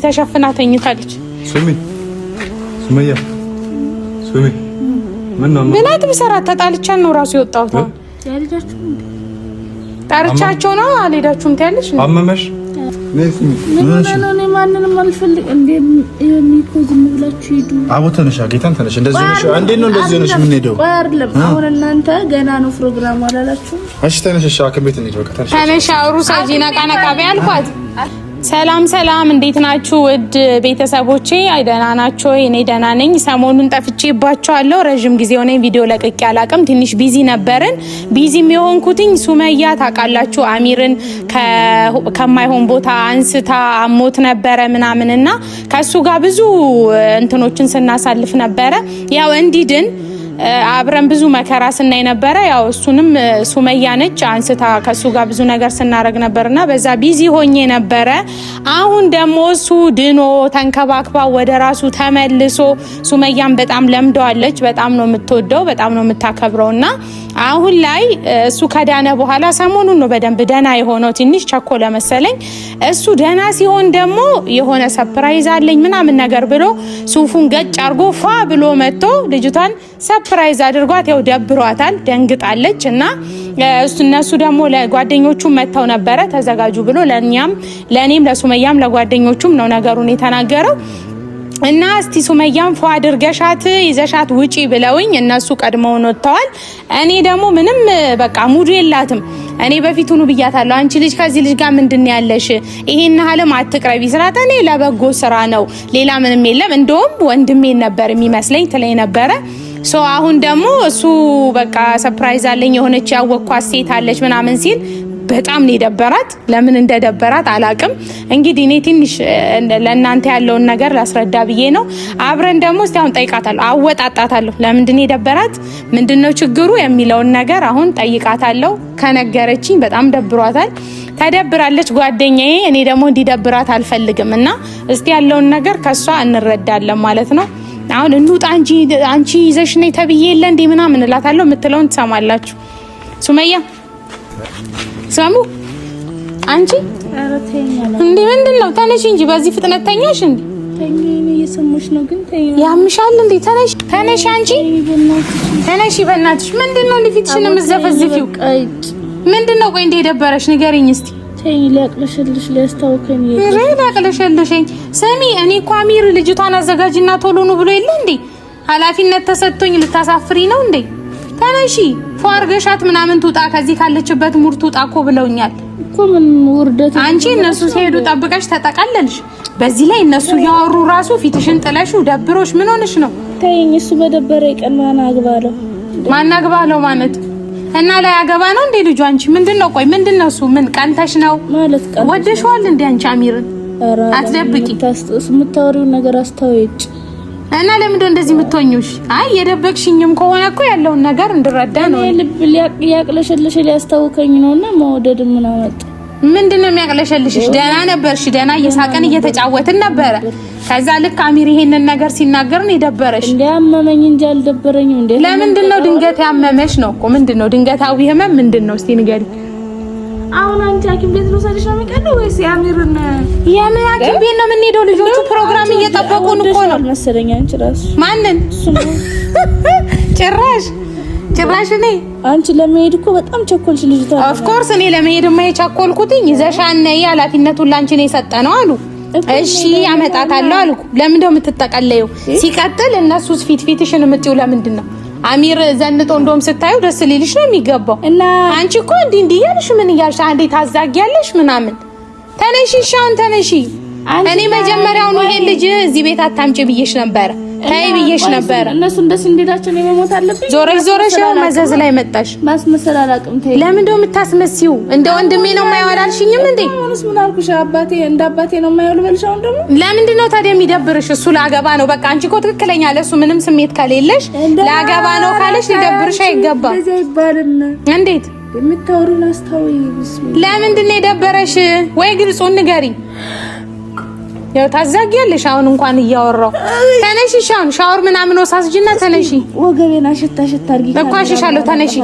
ተሸፍና ተኝታለች። ሱመያ ምን አትብሰራ ተጣልቻን ነው ራሱ የወጣው ነው ያልዳችሁ ታርቻቸው ነው አልሄዳችሁም ታያለሽ አመመሽ ነው ማንንም አልፈልግ እንዴ የሚኮዝ ምብላችሁ ሄዱ አቦ ተነሻ ጌታን ተነሽ እንደዚህ ነሽ አንዴ ነው እንደዚህ ነሽ ምን ሄደው አይደለም አሁን እናንተ ገና ነው ፕሮግራም አላላችሁ እሺ ተነሽ አከም ቤት እንሂድ በቃ ተነሽ አውሩ ሳጂና ቃነቃ በያልኳት ሰላም እንዴት ናችሁ ውድ ቤተሰቦቼ አይደና ናችሁ እኔ ደህና ነኝ ሰሞኑን ጠፍቼባችኋለሁ ረጅም ጊዜ ሆነኝ ቪዲዮ ለቅቄ አላቅም ትንሽ ቢዚ ነበርን ቢዚም የሆንኩትኝ ሱመያ ታውቃላችሁ አሚርን ከማይሆን ቦታ አንስታ አሞት ነበረ ምናምንና ከሱ ጋር ብዙ እንትኖችን ስናሳልፍ ነበረ ያው እንዲድን አብረን ብዙ መከራ ስናይ ነበረ ያው እሱንም ሱመያ ነች አንስታ ከሱ ጋር ብዙ ነገር ስናረግ ነበርና በዛ ቢዚ ሆኜ ነበረ አሁን ደሞ እሱ ድኖ ተንከባክባ ወደ ራሱ ተመልሶ ሱመያም በጣም ለምደዋለች በጣም ነው የምትወደው በጣም ነው የምታከብረውና አሁን ላይ እሱ ከዳነ በኋላ ሰሞኑን ነው በደንብ ደና የሆነው ትንሽ ቸኮለ መሰለኝ እሱ ደና ሲሆን ደሞ የሆነ ሰርፕራይዝ አለኝ ምናምን ነገር ብሎ ሱፉን ገጭ አርጎ ፋ ብሎ መጥቶ ልጅቷን ሰርፕራይዝ አድርጓት ያው ደብሯታል ደንግጣለች እና እነሱ ደግሞ ለጓደኞቹ መተው ነበረ ተዘጋጁ ብሎ ለኔም ለሱመያም ለጓደኞቹም ነው ነገሩን የተናገረው እና እስቲ ሱመያም ፏ አድርገሻት ይዘሻት ውጪ ብለውኝ እነሱ ቀድመው ወጥተዋል እኔ ደግሞ ምንም በቃ ሙዱ የላትም እኔ በፊቱኑ ብያታለሁ አንቺ ልጅ ከዚህ ልጅ ጋር ምንድን ያለሽ ይሄን ሐለም አትቅረቢ ስራት እኔ ለበጎ ስራ ነው ሌላ ምንም የለም እንደውም ወንድሜ ነበር የሚመስለኝ ትለኝ ነበረ ሶ አሁን ደግሞ እሱ በቃ ሰርፕራይዝ አለኝ የሆነች ያወቅኳት ሴት አለች ምናምን ሲል በጣም ነው ደበራት ለምን እንደደበራት አላቅም እንግዲህ እኔ ትንሽ ለእናንተ ያለውን ነገር ላስረዳ ብዬ ነው አብረን ደግሞ እስቲ አሁን ጠይቃታለሁ አወጣጣታለሁ ለምን እንደደበራት ምንድነው ችግሩ የሚለውን ነገር አሁን ጠይቃታለሁ ከነገረችኝ በጣም ደብሯታል ተደብራለች ጓደኛዬ እኔ ደግሞ እንዲደብራት አልፈልግምና እስቲ ያለውን ነገር ከሷ እንረዳለን ማለት ነው አሁን እንውጣ እንጂ አንቺ ይዘሽ ነይ ተብዬ የለ እንዴ ምናምን እላታለሁ የምትለውን ትሰማላችሁ ሱመያ ሰሙ አንቺ እንዴ ምንድነው ተነሽ እንጂ በዚህ ፍጥነት ተኛሽ እንዴ ተኛኝ እየሰማሽ ነው ግን ተኛኝ ያምሻል እንዴ ተነሽ አንቺ ተነሽ በእናትሽ ምንድነው ልፊትሽን መዘፈዝፊው ምንድነው ቆይ እንዴ ደበረሽ ንገሪኝ እስቲ ተይ ሊያቅለሽልሽ ሊያስታውከኝ ይላቅለሽልሽኝ ስሚ እኔ እኮ አሚር ልጅቷን አዘጋጅና ቶሎ ነው ብሎ የለ እንዴ ኃላፊነት ተሰጥቶኝ ልታሳፍሪ ነው እንዴ ተነሺ ፏርገሻት ምናምን ትውጣ ከዚህ ካለችበት ሙር ትውጣ እኮ ብለውኛል እኮ ምን ውርደት አንቺ እነሱ ሲሄዱ ጠብቀሽ ተጠቃለልሽ በዚህ ላይ እነሱ ያወሩ ራሱ ፊትሽን ጥለሹ ደብሮሽ ምን ሆነሽ ነው ተይኝ እሱ በደበረ ቀን ማን አግባለው ማለት እና ላይ አገባ ነው እንዴ ልጅ አንቺ ምንድነው ቆይ ምንድነው እሱ ምን ቀንተሽ ነው ማለት ቀን ወደሽዋል እንዴ አንቺ አሚርን አትደብቂ ታስጥስ የምታወሪው ነገር አስተውይጭ እና ለምንድነው እንደዚህ የምትሆኚሽ አይ የደበቅሽኝም ከሆነ እኮ ያለውን ነገር እንድረዳ ነው ልብ ያቅለሽልሽ ሊያስታውከኝ ነውና መወደድ ምን አመጣ ምንድነው የሚያቅለሽልሽ ደና ነበርሽ ደና እየሳቀን እየተጫወትን ነበረ ከዛ ልክ አሚር ይሄንን ነገር ሲናገር ነው የደበረሽ እንዴ አመመኝ እንጂ አልደበረኝም እንዴ ለምንድነው ድንገት ያመመሽ ነው እኮ ምንድነው ድንገታዊ ህመም ምንድነው እስቲ ንገሪ አሁን አንቺ ሐኪም ቤት ነው ሰልሽ ነው የሚቀርበው ወይስ ያሚርን የምን ሐኪም ቤት ነው የምንሄደው ልጆቹ ፕሮግራም እየጠበቁን እኮ ነው መሰለኝ አንቺ ራሱ ማንን ጭራሽ እኔ አንቺ ለመሄድ እኮ በጣም ቸኮልሽ ልጅቷ ኦፍ ኮርስ እኔ ለመሄድ የቸኮልኩትኝ ይዘሻነ ኃላፊነቱን ላንቺ ነው የሰጠነው አሉ እሺ አመጣታለሁ አልኩ ለምን የምትጠቀለዩ ሲቀጥል እነሱስ ፊትሽን የምትዩ ለምንድን ነው አሚር ዘንጦ እንደውም ስታዩ ደስ ሊልሽ ነው የሚገባው እና አንቺ እኮ እንዲህ ያልሽ ምን ያልሽ አንዴ ታዛጊያለሽ ምናምን ተነሺ ሻውን ተነሺ እኔ መጀመሪያውን ይሄ ልጅ እዚህ ቤት አታምጪ ብዬሽ ነበር ታይ ብዬሽ ነበር እነሱ እንደዚህ እንዴዳቸው ነው መሞት አለብኝ ዞረሽ ያው መዘዝ ላይ መጣሽ ማስመሰል አላቅም ታይ ለምን እንደምታስመስዩ እንደ ወንድሜ ነው የማይወዳልሽኝም እንዴ አሁንስ ምን አልኩሽ አባቴ እንደ አባቴ ነው የማይወል በልሻው እንደም ለምንድን ነው ታዲያ የሚደብርሽ እሱ ላገባ ነው በቃ አንቺ እኮ ትክክለኛ ለሱ ምንም ስሜት ከሌለሽ ላገባ ነው ካለሽ ሊደብርሽ አይገባም እንደዚህ አይባልም እንዴት የምታወሩን አስተውይ ለምንድን ነው የደበረሽ ወይ ግልጹን ንገሪ ያው ታዛጊያለሽ አሁን እንኳን እያወራው ተነሺ ሻወር ምናምን ወሳስጂና ተነሺ ወገቤና ሽታ አርጊ እኮ አሽሻለሁ ተነሺ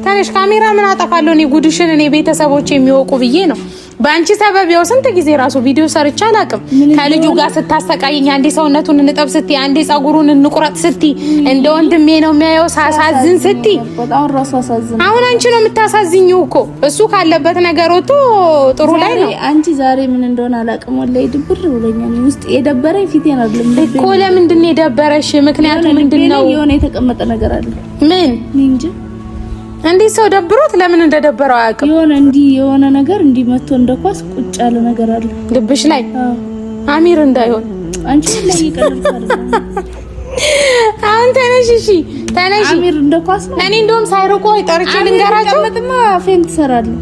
ተነሽ። ካሜራ ምን አጠፋለሁ እኔ ጉድሽን እኔ ቤተሰቦች የሚወቁ ብዬ ነው። በአንቺ ሰበብ ያው ስንት ጊዜ ራሱ ቪዲዮ ሰርቻ አላቅም። ከልጁ ጋር ስታሰቃይኝ አንዴ ሰውነቱን እንጠብ ስትይ፣ አንዴ ጸጉሩን እንቁረጥ ስትይ፣ እንደ ወንድሜ ነው የሚያየው ሳሳዝን ስትይ፣ በጣም ራሱ አሳዝን። አሁን አንቺ ነው የምታሳዝኝው እኮ እሱ ካለበት ነገር ወጥቶ ጥሩ ላይ ነው። አንቺ ዛሬ ምን እንደሆነ አላቅም። ወላሂ ድብር ብሎኛል። ውስጥ የደበረኝ ፊቴን አይደለም እኮ። ለምንድን ነው የደበረሽ? ምክንያቱ ምንድነው? የሆነ የተቀመጠ ነገር አለ። ምን እንጂ እንዴ ሰው ደብሮት ለምን እንደደበረው አያውቅም። የሆነ ነገር እንዲህ መጥቶ እንደኳስ ቁጭ ያለ ነገር አለ ልብሽ ላይ። አሚር እንዳይሆን አንቺ ላይ ይቀርታል። አሁን ተነሽ፣ እሺ ተነሽ። አሚር እንደኳስ ነው። እኔ እንደውም ሳይርቆ ይጠርጭ ልንገራቸው። ለምንማ ፌንት ሰራለሁ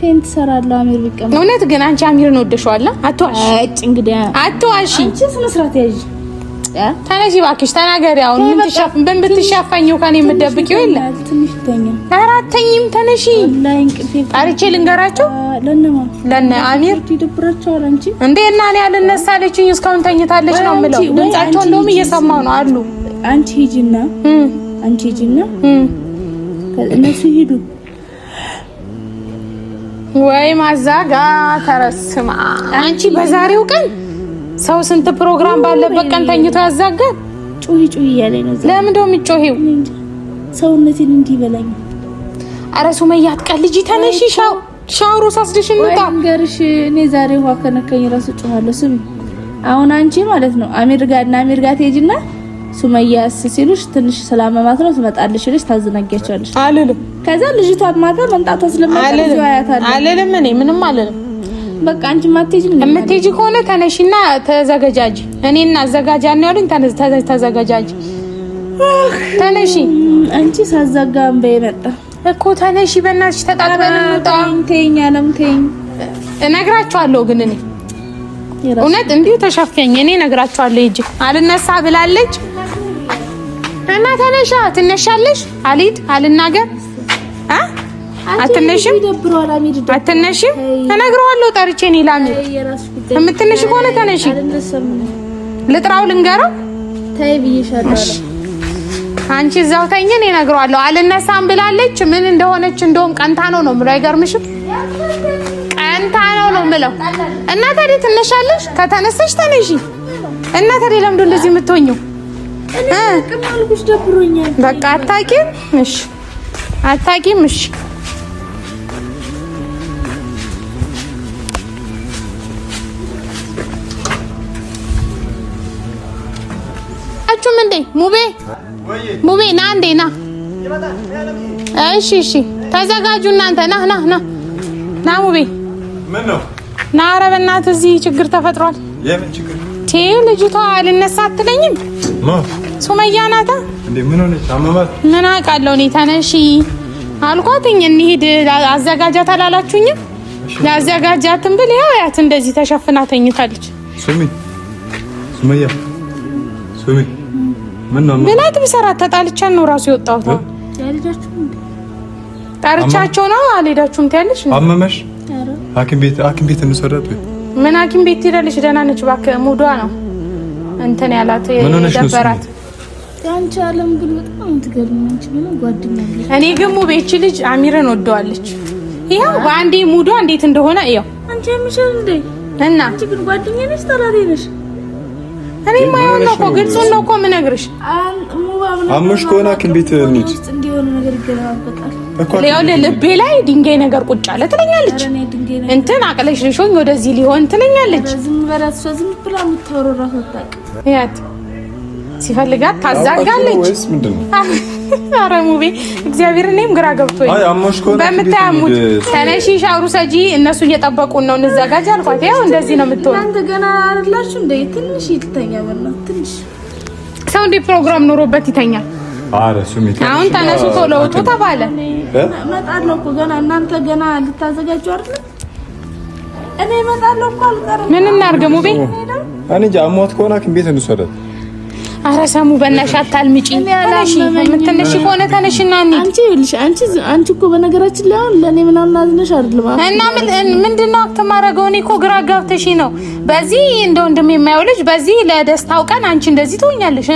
ፌንት ሰራለሁ። አሚር ቢቀመጥ እውነት ግን አንቺ አሚርን ወደሽዋል? አትዋሽ። እንግዲህ አትዋሽ። አንቺ ስነ ስርዓት ያዥ። ተነሺ እባክሽ ተናገሪ። አሁን ምን ብትሻፈኝው ከኔ የምትደብቂው የለም። ትንሽ ተኛ። አራተኝም ተነሺ። ጠርቼ ልንገራቸው ለነ አሚር ይደብራቸዋል። አንቺ እንዴ እና እኔ አልነሳለችኝ እስካሁን ተኝታለች ነው የምለው። ድምጻቸው እንደውም እየሰማሁ ነው አሉ። አንቺ ሂጂና እነሱ ሂዱ። ወይ ማዛጋ ተረስማ። አንቺ በዛሬው ቀን ሰው ስንት ፕሮግራም ባለበት ቀን ተኝቶ ያዛጋል። ጩሂ እያለኝ ነው። ለምን እንደው የሚጮሂው? ሰውነቴን እንዲህ በላኝ። ኧረ ሱመያ አትቀልጂ። ተነሺ ሻወር ወስደሽ እንውጣ። እንገርሽ እኔ ዛሬ ውሃ ከነካኝ ራሱ ጮሃለሁ። ስሚ አሁን አንቺ ማለት ነው አሚር ጋር ትሄጂና ሱመያስ ሲሉሽ ትንሽ ሰላማማት ነው ትመጣለሽ ልጅ ታዝናጊያቸዋለሽ አልልም። ከዛ ልጅቷ ማታ መምጣቷ ስለማይቀር ያያታል። አልልም እኔ ምንም አልልም። በቃ አንቺ ማትሄጂ የምትሄጂ ከሆነ ተነሺና ተዘጋጃጂ። እኔና አዘጋጃ ነው ያሉኝ። ተዘጋጃጂ ተነሺ። አንቺ ሳዘጋም በመጣ እኮ ተነሺ። በእናትሽ ተጣጥበን እንውጣ። ተይኝ እነግራቸዋለሁ ግን እኔ እውነት እንዲሁ ተሸፈኝ። እኔ እነግራቸዋለሁ። ሂጂ አልነሳ ብላለች እና ተነሻ። ትነሻለሽ። አልሂድ አልናገር አትነሽም? አትነሽም? እነግረዋለሁ ጠርቼ እኔ ላሚር የምትነሽ ከሆነ ተነሺ። ልጥራው ልንገረው። ተይ ብዬሻለሁ። አንቺ እዛው ተኝ። እኔ እነግረዋለሁ። አልነሳም ብላለች። ምን እንደሆነች እንደውም ቀንታ ነው የምለው። አይገርምሽም? ቀንታ ነው የምለው። እና ታዲያ ትነሻለሽ። ከተነሳሽ ተነሺ። እና ታዲያ ለምንድን እንደዚህ የምትሆኚው? በቃ አታውቂም። እሺ አታውቂም። እሺ አቹም እንዴ ሙቤ ና እንዴ ና። እሺ ተዘጋጁ እናንተ። ና ሙቤ ምን ነው? ና። ኧረ በእናትህ እዚህ ችግር ተፈጥሯል። የምን ችግር? ልጅቷ አልነሳ አትለኝም? ሱመያ ናታ እንዴ? ምን ሆነች? አመማት? ምን አውቃለሁ እኔ። ተነሺ አልኳትኝ እንሂድ። አዘጋጃት አላላችሁኝም? ያዘጋጃትን ብል ያው ያት እንደዚህ ተሸፍና ተኝታለች። ሱመያ ምን ነው? ብላት ብሰራት ተጣልቻን ነው ራሱ የወጣሁት። ጠርቻቸው ነው። አልሄዳችሁም ትያለሽ? አመመሽ? ሐኪም ቤት እንሰራት። ምን ሐኪም ቤት ትሄዳለች? ደህና ነች እባክህ። ሙዷ ነው እንትን ያላት የደበራት። ያንቺ አለም ግን በጣም ትገርማለች። ምን ጓደኛለች። እኔ ግን ሙቤች ልጅ አሚርን ወደዋለች። ይሄው በአንዴ ሙዷ እንዴት እንደሆነ ይሄው። አንቺ ምሽል እንዴ? እና አንቺ ግን ጓደኛዬ ነሽ ተራሪ ነሽ። እኔ ማየው ነው እኮ ግልጹን ነው እኮ የምነግርሽ። አሞሽ ከሆነ ሐኪም ቤት እንሂድ። እንዲሆነ ነገር ይገናበቃል እኮ ልቤ ላይ ድንጋይ ነገር ቁጭ አለ ትለኛለች። እንትን አቅለሽልሾኝ ወደዚህ ሊሆን ትለኛለች። ዝም በላት። ዝም ብላ የምታወራው ራሱ አታውቅም። ያት ሲፈልጋት ታዛጋለች ወይስ ምንድነው? ኧረ ሙቤ እግዚአብሔር እኔም ግራ ገብቶኝ። አይ አሞሽ ከሆነ በምታያሙት ተነሺ ሻውሩ ሰጂ እነሱ እየጠበቁን ነው እንዘጋጅ አልኳት። ያው እንደዚህ ነው የምትሆነው። እናንተ ገና አይደላችሁ እንዴ? ትንሽ ይተኛ በእናትህ ትንሽ ሰው እንደ ፕሮግራም ኖሮበት ይተኛል። አረ ሱሚት አሁን ተነሱ ቶሎ ውጡ ተባለ። እመጣለሁ እኮ ገና እናንተ ገና ልታዘጋጁ አይደል? እኔ እመጣለሁ እኮ አልቀርም። ምን እናድርግ ሙቤ? እኔ አሟት ከሆነ ሐኪም ቤት እንውሰዳት። አረ ሰሙ በእናትሽ አታልምጪ። ተነሺ የምትነሺ ከሆነ ተነሽና እንሂድ። አንቺ እኮ በነገራችን ላይ አሁን ለኔ ምናምን አዝነሽ አይደለም እና ምንድነው አትማረገው? እኔ እኮ ግራ ጋብተሽ ነው። በዚህ እንደ ወንድም የማየው ልጅ በዚህ ለደስታው ቀን አንቺ እንደዚህ ትሆኛለሽ።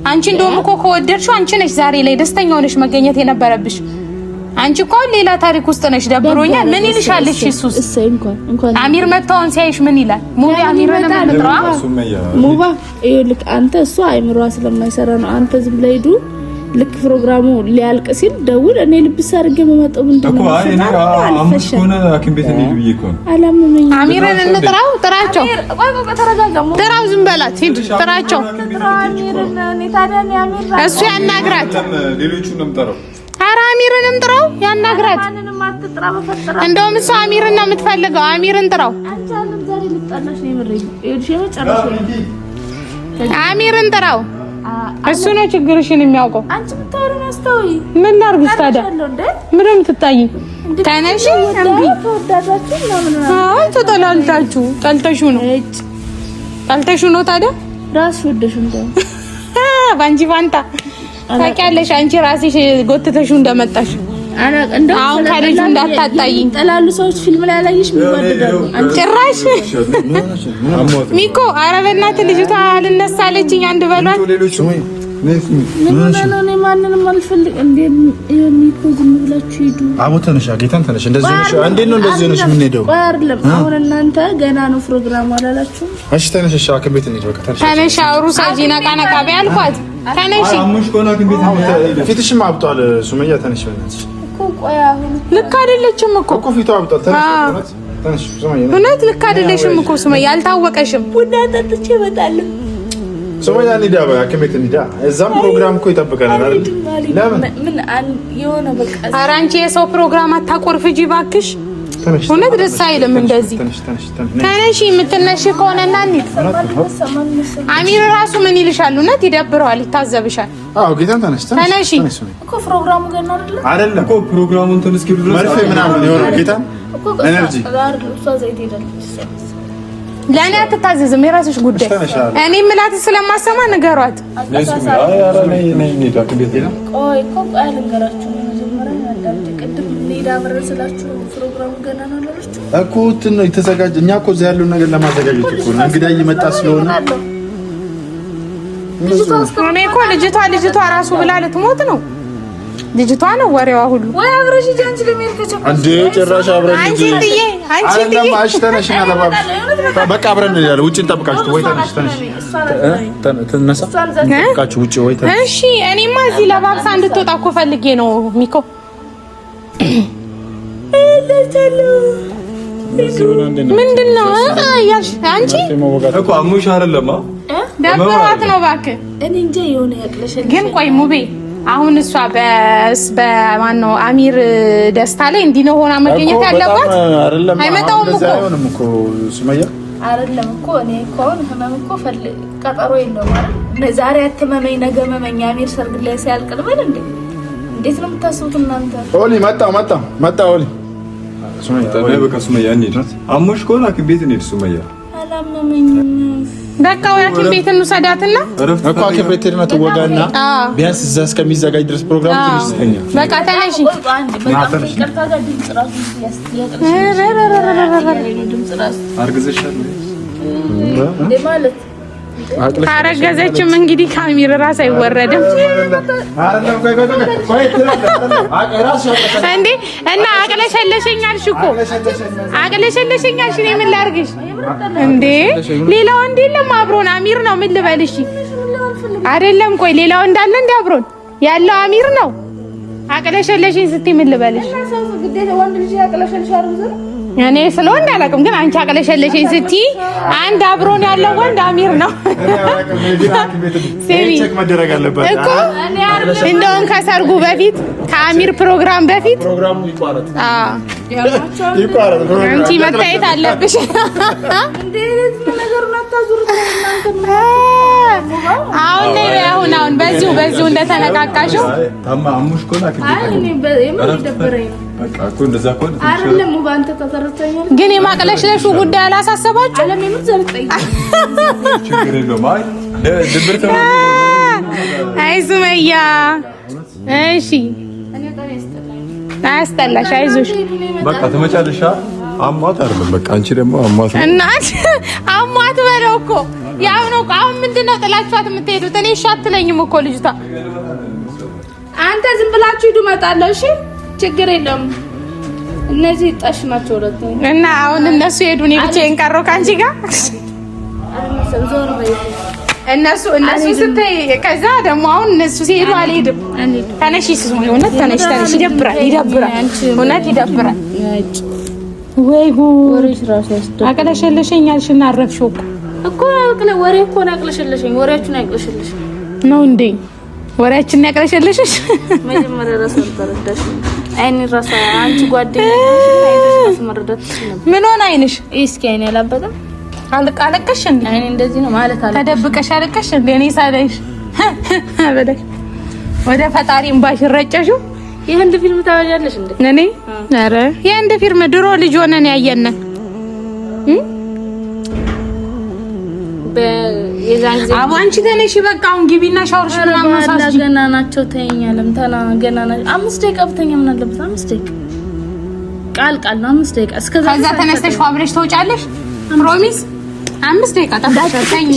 አንቺ እንደውም እኮ ከወደድሽው አንቺ ነሽ ዛሬ ላይ ደስተኛ ሆነሽ መገኘት የነበረብሽ። አንቺ እኮ ሌላ ታሪክ ውስጥ ነሽ። ደብሮኛል ምን ይልሻል? እሺ እሱስ እንኳን አሚር መጣውን ሲያይሽ ምን ይላል? ሙባ አሚርን እንጥራ ሙባ ልክ አንተ እሱ አይምሯ ስለማይሰራ ነው። አንተ ዝም ብለህ ሂዱ ልክ ፕሮግራሙ ሊያልቅ ሲል ደውል እኔ ልብስ አድርጌ መመጣው ምንድነው እኮ አይ ነው አሙሽ ኮነ ሐኪም ቤት እንሂድ ብዬ እኮ አላመመኝ። አሚርን እንጥራው ጥራቸው። ጥራው ዝም በላት ሂድ ጥራቸው። አሚርን እኔ ታዲያ እኔ አሚር እሱ ያናግራት። ሌሎቹን ነው የምጠራው። ኧረ አሚርንም ጥራው ያናግራት። ማንንም አትጥራ በፈጠራ እንደውም እሱ አሚርን ነው የምትፈልገው። አሚርን ጥራው። አንቺ አለም ዛሬ ልጣላሽ ነው የምረኝ። ይኸውልሽ የመጨረሻ አሚርን ጥራው። እሱ ነው ችግርሽን የሚያውቀው። አንቺ ብታወሪኝ አስተውይ። ምን ላድርግሽ ታዲያ? ምን የምትጣይ? ተነሽ እንዴ ተወዳዳችሁ ምናምን አይ ተጠላልታችሁ ጠልተሽው ነው ታዲያ ራስሽ ወደሽ እንደው ባንጂ ፋንታ ታውቂያለሽ። አንቺ ራስሽ ጎትተሽው እንደመጣሽ አሁን ከልጁ እንዳታጣይ። ጠላሉ ሰዎች ፊልም ላይ ያላየሽ የሚወደዳሉ። ጭራሽ ሚኮ ኧረ በእናትህ ልጅቷ አልነሳለችኝ። አንድ በሏት። ምን ማንንም አልፈልግ እንዴ ሚኮ ዝም ብላችሁ ሂዱ። አቦ ተነሽ፣ ጌታን ተነሽ። እንደዚህ ነሽ። እንዴት ነው እንደዚህ ነሽ? ምን ሄደው አይደለም አሁን እናንተ ገና ነው ፕሮግራሙ አላላችሁ? እሺ ተነሽ፣ ሐኪም ቤት እንሂድ። በቃ ተነሽ፣ ተነሽ። አውሩ ሳጂ ነቃ ቢያልኳት ተነሽ። አሙሽ ኮና ሐኪም ቤት እንሂድ። ፊትሽም አብጧል ሱመያ። ተነሽ በእናትሽ። ልክ አይደለችም እኮ ፊቷ አብጧል። ተነሽ ሱመያ። እውነት ልክ አይደለሽም እኮ ሱመያ። አልታወቀሽም። ቡና ጠጥቼ እመጣለሁ። ሱመያ እንሂዳ፣ ሐኪም ቤት እንሂዳ። እዛም ፕሮግራም እኮ ይጠብቀናል አይደል? ለምን ምን የሆነ በቃ ኧረ አንቺ የሰው ፕሮግራም አታቆርፍጂ እባክሽ። እውነት ደስ አይልም እንደዚህ። ተነሽ የምትነሽ ከሆነና እንሂድ። አሚር ራሱ ምን ይልሻል? እውነት ይደብረዋል፣ ይታዘብሻል። አዎ ጌታን ተነሽ ተነሽ እኮ ፕሮግራሙ ገና አይደለም እኮ ፕሮግራሙ እንትን እስኪ ድረስ መርፌ ምናምን ይወር ጌታን ኤነርጂ ለእኔ አትታዘዝም፣ የራስሽ ጉዳይ። እኔ የምላት ስለማሰማ ንገሯት። እኮ እንትን ነው የተዘጋጀ። እኛ እኮ እዚያ ያለውን ነገር ለማዘጋጀት እኮ ነው። እንግዳ እየመጣ ስለሆነ እኔ እኮ ልጅቷ ራሱ ብላ ልትሞት ነው። ልጅቷ ነው ወሬዋ ሁሉ። ወይ አብረሽ ሂጂ አንቺ ለምን ከቸኩ እንዴ? ጭራሽ አብረን ሂጂ። አንቺ ተነሽና ለባብ በቃ አብረን እንሄዳለን። ውጭ እንጠብቃችሁ። ወይ ተነሽ ተነሳ እንጠብቃችሁ ውጭ። ወይ ተነሽ። እሺ እኔማ እዚህ ለባብሳ እንድትወጣ እኮ ፈልጌ ነው ሚኮ። ምንድነው ያልሽ አንቺ? እኮ አሙሽ አይደለም ደብሯት ነው እባክህ። እኔ እንጃ የሆነ ያቅለሽል። ግን ቆይ ሙቤ አሁን እሷ በማን ነው አሚር ደስታ ላይ እንዲህ ነው ሆና መገኘት ያለባት? አይመጣውም እኮ ሱመያ አይደለም እኮ እኔ እኮ ህመም እኮ ቀጠሮ የለውም አይደል? ዛሬ አትመመኝ ነገ መመኝ አሚር ሰርግ ላይ ሲያልቅ ልበል እንዴ? እንዴት ነው የምታስቡት እናንተ? ኦሊ መጣ ኦሊ ሱመያ ታዲያ በቃ ሱመያ እንሂድ። አሞሽ ከሆነ ሐኪም ቤት እንሂድ ሱመያ። አላመመኝም። በቃ ወይ ሐኪም ቤት እንውሰዳትና እኮ ሐኪም ቤት ሄድና ትወጋና ቢያንስ እዛ እስከሚዘጋጅ ድረስ ፕሮግራም ትንሽ ተኛ። በቃ ተነሺ። አርግዘሻል ማለት ካረገዘችም እንግዲህ ከአሚር ራስ አይወረድም እንዴ? እና አቅለሸለሸኝ አልሽ እኮ አቅለሸለሸኝ አልሽ። እኔ ምን ላድርግሽ እንዴ? ሌላ ወንድ የለም አብሮን አሚር ነው። ምን ልበልሽ? አይደለም ቆይ ሌላ ወንድ አለ እንዴ? አብሮን ያለው አሚር ነው። አቅለሸለሸኝ ስትይ ምን ልበልሽ? እኔ ስለወንድ አላውቅም፣ ግን አንቺ አቅለሸለሸኝ ስትይ አንድ አብሮን ያለው ወንድ አሚር ነው። ቼክ መደረግ አለበት እኮ እንደውም ከሰርጉ በፊት ከአሚር ፕሮግራም በፊት ፕሮግራሙ ይቋረጥ። አንቺ መታየት አለብሽ። አሁን በዚሁ እንደተነቃቃሽው አሙሽ ኮና ግን የማቅለሽለሹ ጉዳይ አላሳሰባችሁ? አይ ሱመያ እሺ አያስጠላሽ? አይዞሽ በቃ ትመጫለሽ። አሟት አይደለም በቃ አንቺ ደግሞ አሟት እናት አሟት በለው እኮ ያው ነው። አሁን ምን ለምንድን ነው ጥላችኋት የምትሄዱት? እኔ እሺ አትለኝም እኮ ልጅቷ። አንተ ዝም ብላችሁ ሂዱ እመጣለሁ። እሺ ችግር የለውም። እነዚህ ጠሽ ናቸው ሁለቱ እና አሁን እነሱ ሄዱ፣ እኔ ብቻዬን ቀረሁ ካንቺ ጋር። እነሱ ስትይ ከዛ ደግሞ አሁን እነሱ ሲሄዱ አልሄድም። ተነሺ ስሙ እውነት ተነሽ። ይደብራል። እውነት ይደብራል። ወይ ወሬሽ ራሱ ያስደብራል። አቅለሸለሸኝ አልሽና አረፍሽው እኮ ወሬ እኮ ነው ያቅለሸለሸኝ። ወሬያችሁን ያቅለሸለሽ ነው እንዴ? ወሬያችን ያቅለሸለሽሽ መጀመሪያ ራስ ተረዳሽ። አይኔ ራስ አንቺ ጓደኛዬ ራስ መረዳት ነበር። ምን ሆነ አይንሽ? እስኪ አይኔ አላበጠም። አለቀሽ እንዴ? አይኔ እንደዚህ ነው ማለት አለ። ተደብቀሽ አለቀሽ እንዴ? እኔ ሳለሽ በለሽ ወደ ፈጣሪ እምባሽ ረጨሽው። የህንድ ፊልም ታያለሽ እንዴ? እኔ ኧረ የህንድ ፊልም ድሮ ልጅ ሆነን ያየነ የዛን ጊዜ አንቺ ተነሺ በቃ አሁን ግቢና ሻወርሽና ማሳጅ ገና ናቸው። ተይኛለም ተና ገና ናቸው። 5 ደቂቃ ብተኛ ምን አለበት? 5 ደቂቃ ቃል ነው 5 ደቂቃ። እስከዛ ተነስተሽ ፋብሪሽ ተውጫለሽ። ፕሮሚስ 5 ደቂቃ ተፈታኝ።